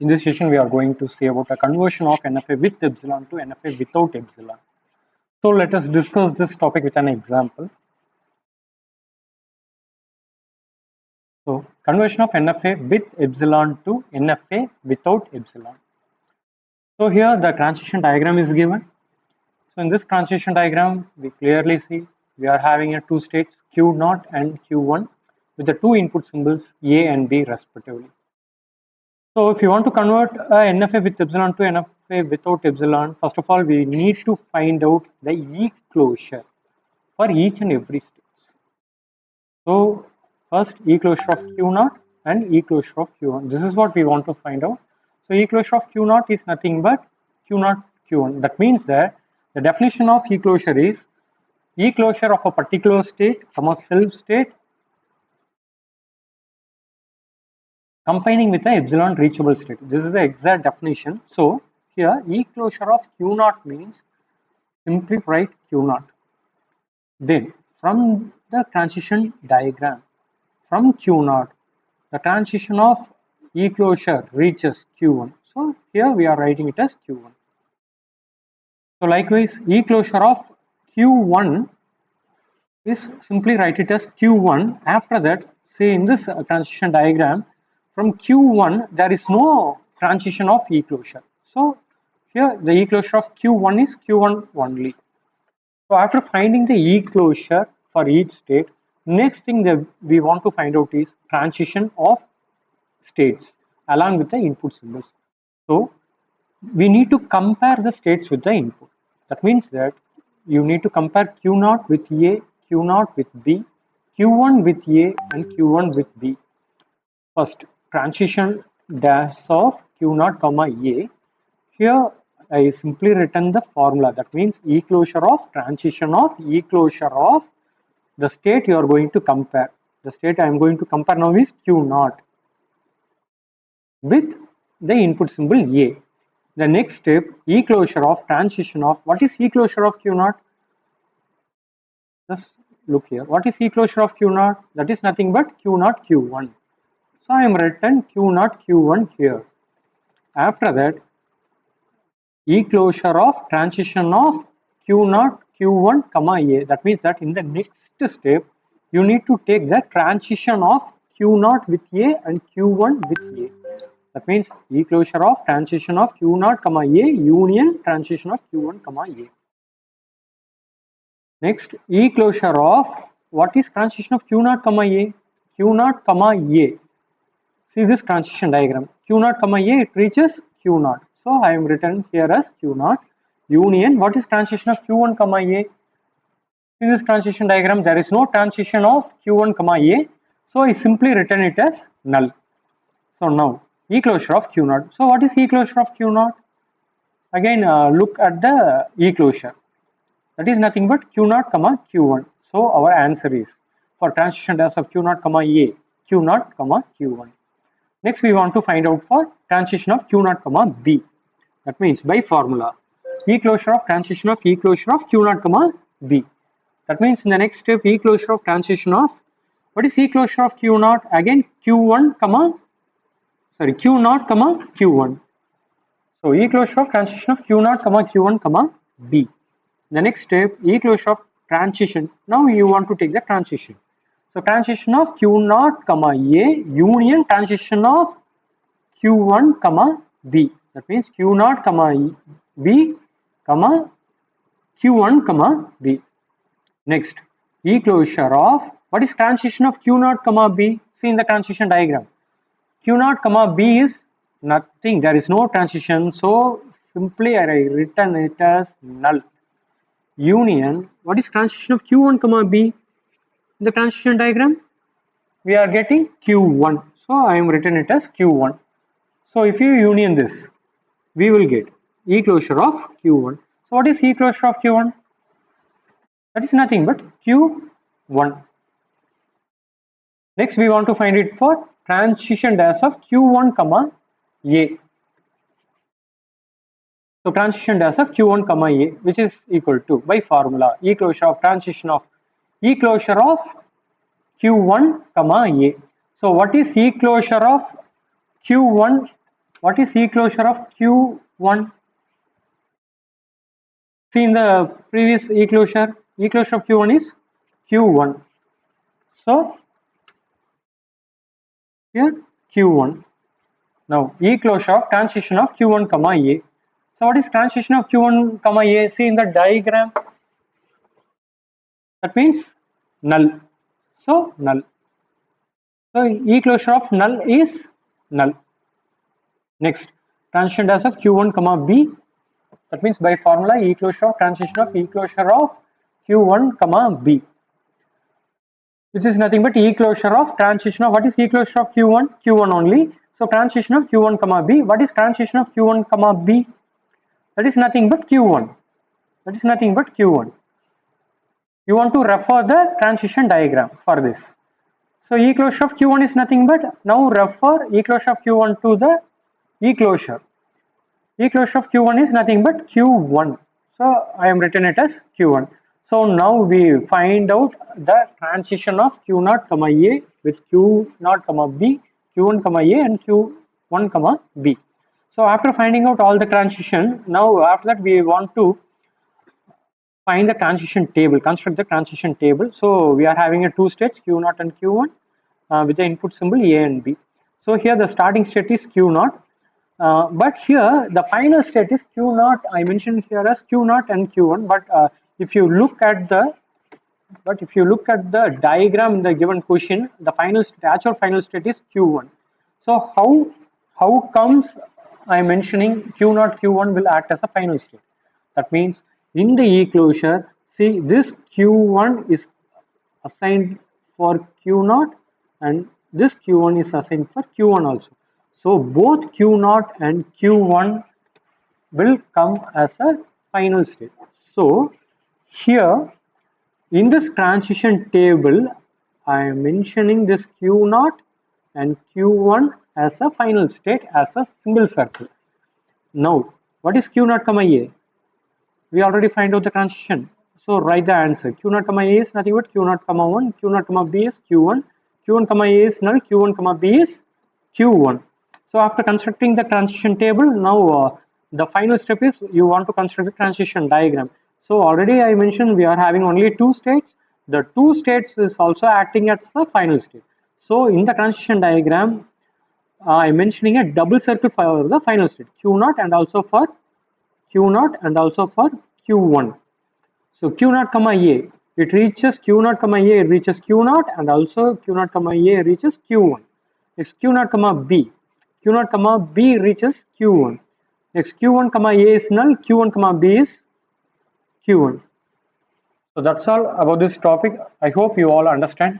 In this session, we are going to see about a conversion of NFA with epsilon to NFA without epsilon. So let us discuss this topic with an example. So conversion of NFA with epsilon to NFA without epsilon. So here the transition diagram is given. So in this transition diagram, we clearly see we are having a two states Q0 and Q1 with the two input symbols A and B respectively. So if you want to convert a NFA with epsilon to NFA without epsilon, first of all, we need to find out the E closure for each and every state. So first E closure of Q0 and E closure of Q1. This is what we want to find out. So E closure of Q0 is nothing but Q0 Q1. That means that the definition of E closure is E closure of a particular state, some self state combining with the epsilon reachable state. This is the exact definition. So here E closure of Q0 means simply write Q0. Then from the transition diagram, from Q0, the transition of E closure reaches Q1. So here we are writing it as Q1. So likewise, E closure of Q1 is simply write it as Q1. After that, say in this transition diagram, from Q1 there is no transition of E closure. So here the E closure of Q1 is Q1 only. So after finding the E closure for each state, next thing that we want to find out is transition of states along with the input symbols. So we need to compare the states with the input. That means that you need to compare Q0 with A, Q0 with B, Q1 with A and Q1 with B. First, transition dash of Q0 comma A. Here I simply written the formula. That means E closure of transition of E closure of the state you are going to compare. The state I am going to compare now is Q0 with the input symbol A. The next step, E closure of transition of, what is E closure of Q0? Just look here. What is E closure of Q0? That is nothing but Q0 Q1. So I am written Q0 Q1 here. After that, E closure of transition of Q0 Q1 comma A. That means that in the next step, you need to take the transition of Q0 with A and Q1 with A. That means E closure of transition of Q0 comma A union transition of Q1 comma A. Next, E closure of, what is transition of Q0 comma A? Q0 comma A. See this transition diagram. Q0 comma A, it reaches Q0. So I am written here as Q0 union. What is transition of Q1 comma A? See this transition diagram. There is no transition of Q1 comma A. So I simply written it as null. So now E closure of Q0. So what is E closure of Q0? Again, look at the E closure. That is nothing but Q0 comma Q1. So our answer is for transition dash of Q0 comma A, Q0 comma Q1. Next, we want to find out for transition of Q0 comma B. That means by formula, E closure of transition of E closure of Q0 comma B. That means in the next step, E closure of transition of, what is E closure of Q0? Again, Q0 comma Q1. So E closure of transition of Q0 comma Q1 comma B. The next step, E closure of transition. Now you want to take the transition. So transition of Q0 comma A union transition of Q1 comma B. That means Q0 comma B comma Q1 comma B. Next, E closure of, what is transition of Q0 comma B? See in the transition diagram. Q0 comma B is nothing. There is no transition. So simply I written it as null. Union, what is transition of Q1 comma B? In the transition diagram, we are getting Q1. So I am written it as Q1. So if you union this, we will get E closure of Q1. So what is E closure of Q1? That is nothing but Q1. Next, we want to find it for transition dash of Q1 comma A. So transition dash of Q1 comma A, which is equal to, by formula, E closure of transition of E closure of Q1 comma A. So what is E closure of Q1 What is E closure of Q1? See in the previous E closure of Q1 is Q1. So here Q1. Now E closure of transition of Q1 comma A. So what is transition of Q1 comma A? See in the diagram, that means null. So null. So E closure of null is null. Next, transition dash of Q1 comma B. That means by formula E closure of transition of E closure of Q1 comma B. This is nothing but E closure of transition of, what is E closure of Q1? Q1 only. So transition of Q1 comma B. What is transition of Q1 comma B? That is nothing but Q1. That is nothing but Q1. You want to refer the transition diagram for this. So E closure of Q1 is nothing but, now refer E closure of Q1 to the E closure. E closure of Q1 is nothing but Q1. So I am written it as Q1. So now we find out the transition of Q0 comma A with Q0 comma B, Q1 comma A and Q1 comma B. So after finding out all the transition, now after that we want to find the transition table, construct the transition table. So we are having a two states Q0 and Q1 with the input symbol A and B. So here the starting state is Q0, but here the final state is Q0. I mentioned here as Q0 and Q1, but if you look at the diagram in the given question, the actual final state is Q1. So how comes I am mentioning Q0 Q1 will act as a final state? That means in the E closure, see this Q1 is assigned for Q0 and this Q1 is assigned for Q1 also. So both Q0 and Q1 will come as a final state. So here in this transition table, I am mentioning this Q0 and Q1 as a final state as a single circle. Now, what is Q0 comma A? We already find out the transition. So write the answer. Q0 comma A is nothing but Q0 comma 1, Q0 comma B is Q1, Q1 comma A is null, Q1 comma B is Q1. So after constructing the transition table, now the final step is you want to construct the transition diagram. So already I mentioned we are having only two states. The two states is also acting as the final state. So in the transition diagram, I'm mentioning a double circle for the final state, Q0 and also for Q0 and also for Q1. So Q0 comma A, it reaches Q0 comma A, it reaches Q0 and also Q0 comma A reaches Q1. It's Q0 comma B. Q0 comma B reaches Q1. Next Q1 comma A is null, Q1 comma B is Q1. So that's all about this topic. I hope you all understand.